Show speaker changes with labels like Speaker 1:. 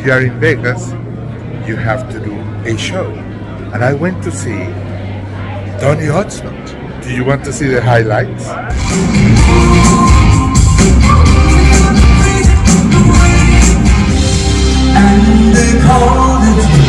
Speaker 1: you are in Vegas, you have to do a show. And I went to see Tony Hudson. Do you want to see the highlights?
Speaker 2: And they called it